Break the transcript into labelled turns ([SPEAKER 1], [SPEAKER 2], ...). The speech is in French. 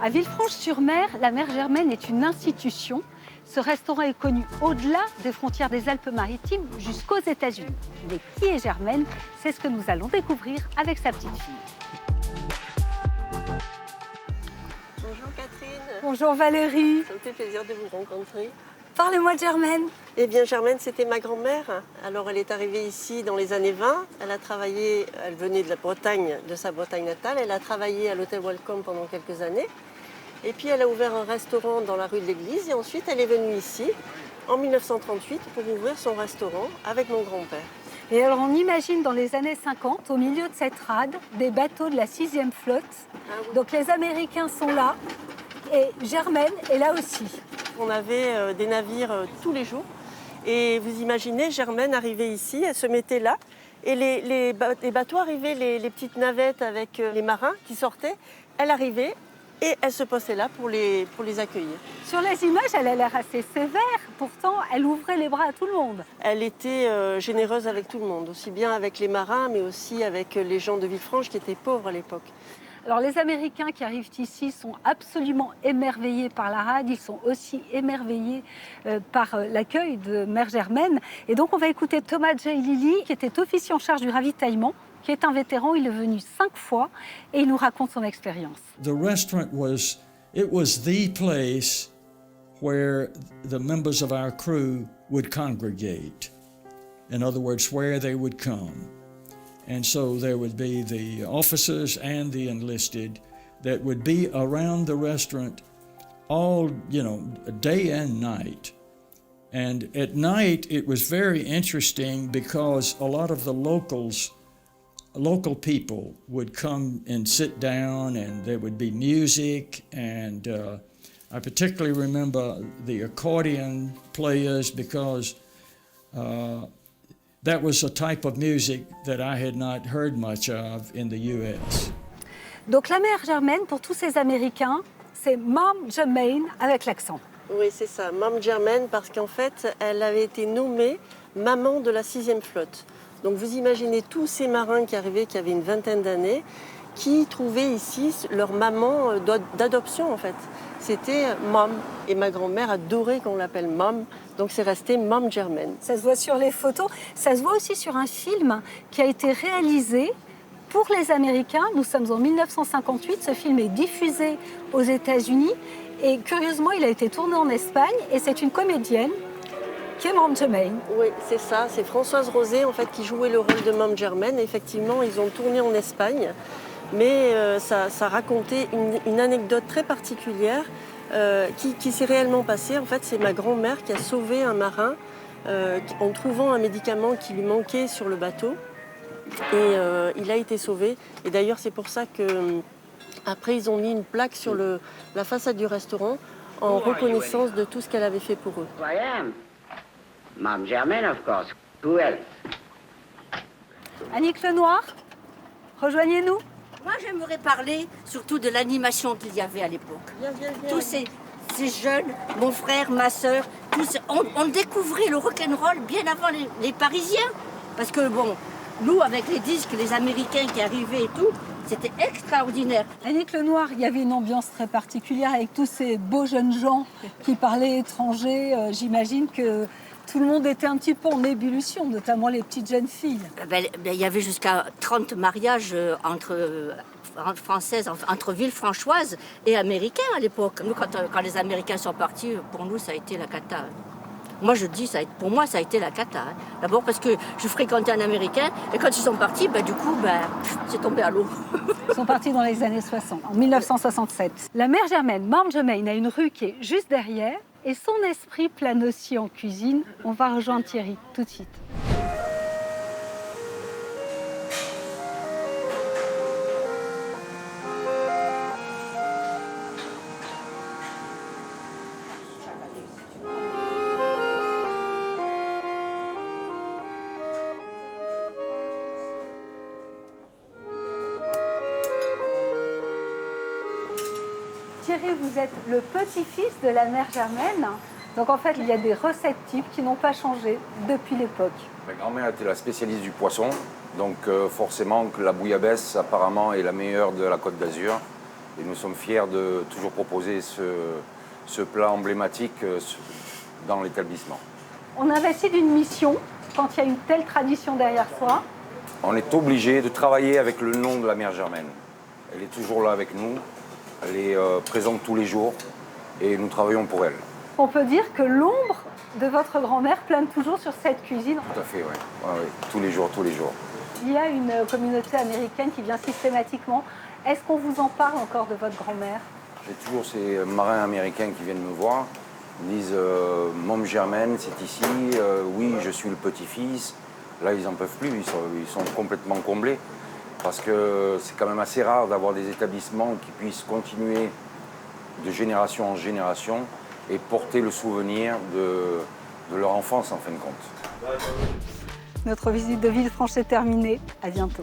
[SPEAKER 1] À Villefranche-sur-Mer, la Mère Germaine est une institution. Ce restaurant est connu au-delà des frontières des Alpes-Maritimes jusqu'aux États-Unis. Mais qui est Germaine? C'est ce que nous allons découvrir avec sa petite fille.
[SPEAKER 2] Bonjour Catherine.
[SPEAKER 1] Bonjour Valérie.
[SPEAKER 2] Ça me fait plaisir de vous rencontrer.
[SPEAKER 1] Parlez-moi de Germaine.
[SPEAKER 2] Eh bien Germaine, c'était ma grand-mère. Alors elle est arrivée ici dans les années 20. Elle a travaillé, elle venait de la Bretagne, de sa Bretagne natale. Elle a travaillé à l'hôtel Welcome pendant quelques années. Et puis elle a ouvert un restaurant dans la rue de l'Église. Et ensuite elle est venue ici en 1938 pour ouvrir son restaurant avec mon grand-père.
[SPEAKER 1] Et alors on imagine dans les années 50, au milieu de cette rade, des bateaux de la 6e flotte.
[SPEAKER 2] Ah oui.
[SPEAKER 1] Donc les Américains sont là et Germaine est là aussi.
[SPEAKER 2] On avait des navires tous les jours. Et vous imaginez, Germaine arrivait ici, elle se mettait là. Et les bateaux arrivaient, les petites navettes avec les marins qui sortaient. Elle arrivait et elle se posait là pour les accueillir.
[SPEAKER 1] Sur les images, elle a l'air assez sévère. Pourtant, elle ouvrait les bras à tout le monde.
[SPEAKER 2] Elle était généreuse avec tout le monde, aussi bien avec les marins, mais aussi avec les gens de Villefranche qui étaient pauvres à l'époque.
[SPEAKER 1] Alors les Américains qui arrivent ici sont absolument émerveillés par la rade. Ils sont aussi émerveillés par l'accueil de Mère Germaine. Et donc on va écouter Thomas J. Lilly, qui était officier en charge du ravitaillement, qui est un vétéran. Il est venu 5 fois et il nous raconte son expérience.
[SPEAKER 3] The restaurant was the place where the members of our crew would congregate. In other words, where they would come. And so there would be the officers and the enlisted that would be around the restaurant all, day and night. And at night, it was very interesting because a lot of the local people would come and sit down, and there would be music. And I particularly remember the accordion players because that was a type of music that I had not heard much of in the U.S.
[SPEAKER 1] Donc la Mère Germaine, pour tous ces Américains, c'est Mom Germaine avec l'accent.
[SPEAKER 2] Oui, c'est ça, Mom Germaine, parce qu'en fait, elle avait été nommée maman de la 6e flotte. Donc vous imaginez tous ces marins qui arrivaient, qui avaient une vingtaine d'années, qui trouvaient ici leur maman d'adoption en fait. C'était Mom. Et ma grand-mère adorait qu'on l'appelle Mom, donc c'est resté Mom Germaine.
[SPEAKER 1] Ça se voit sur les photos, ça se voit aussi sur un film qui a été réalisé pour les Américains. Nous sommes en 1958, ce film est diffusé aux États-Unis et curieusement il a été tourné en Espagne et c'est une comédienne qui est Mom Germaine.
[SPEAKER 2] Oui, c'est ça, c'est Françoise Rosé en fait qui jouait le rôle de Mom Germaine. Effectivement, ils ont tourné en Espagne, mais ça racontait une anecdote très particulière qui s'est réellement passée. En fait, c'est ma grand-mère qui a sauvé un marin en trouvant un médicament qui lui manquait sur le bateau. Et il a été sauvé. Et d'ailleurs, c'est pour ça qu'après, ils ont mis une plaque sur la façade du restaurant en reconnaissance de tout ce qu'elle avait fait pour eux.
[SPEAKER 4] I am. Mom Germaine, of course. Who else?
[SPEAKER 1] Annick Lenoir, rejoignez-nous.
[SPEAKER 5] Moi, j'aimerais parler surtout de l'animation qu'il y avait à l'époque.
[SPEAKER 2] Viens.
[SPEAKER 5] Tous ces jeunes, mon frère, ma sœur, on découvrait le rock'n'roll bien avant les Parisiens. Parce que bon, nous, avec les disques, les Américains qui arrivaient et tout, c'était extraordinaire.
[SPEAKER 1] Annick Lenoir, il y avait une ambiance très particulière avec tous ces beaux jeunes gens qui parlaient étranger. J'imagine que tout le monde était un petit peu en ébullition, notamment les petites jeunes filles.
[SPEAKER 5] Il y avait jusqu'à 30 mariages entre françaises, entre Villefranchoises et Américains à l'époque. Nous, quand les Américains sont partis, pour nous, ça a été la cata. Moi, je dis, pour moi, ça a été la cata. D'abord parce que je fréquentais un Américain, et quand ils sont partis, c'est tombé à l'eau.
[SPEAKER 1] Ils sont partis dans les années 60, en 1967. La Mère Germaine, Mom Germaine, a une rue qui est juste derrière, et son esprit plane aussi en cuisine. On va rejoindre Thierry tout de suite. Thierry, vous êtes le petit-fils de la Mère Germaine. Donc en fait, il y a des recettes types qui n'ont pas changé depuis l'époque.
[SPEAKER 6] Ma grand-mère était la spécialiste du poisson, donc forcément que la bouillabaisse apparemment est la meilleure de la Côte d'Azur. Et nous sommes fiers de toujours proposer ce plat emblématique dans l'établissement.
[SPEAKER 1] On investit d'une mission quand il y a une telle tradition derrière soi.
[SPEAKER 6] On est obligé de travailler avec le nom de la mère Germaine. Elle est toujours là avec nous, elle est présente tous les jours et nous travaillons pour elle.
[SPEAKER 1] On peut dire que l'ombre de votre grand-mère plane toujours sur cette cuisine.
[SPEAKER 6] Tout à fait, oui. Ouais, tous les jours, tous les jours.
[SPEAKER 1] Il y a une communauté américaine qui vient systématiquement. Est-ce qu'on vous en parle encore de votre grand-mère?
[SPEAKER 6] J'ai toujours ces marins américains qui viennent me voir, ils disent Mom Germaine, c'est ici, oui, je suis le petit-fils. Là, ils n'en peuvent plus, ils sont complètement comblés. Parce que c'est quand même assez rare d'avoir des établissements qui puissent continuer de génération en génération et porter le souvenir de leur enfance en fin de compte.
[SPEAKER 1] Notre visite de Villefranche est terminée. À bientôt.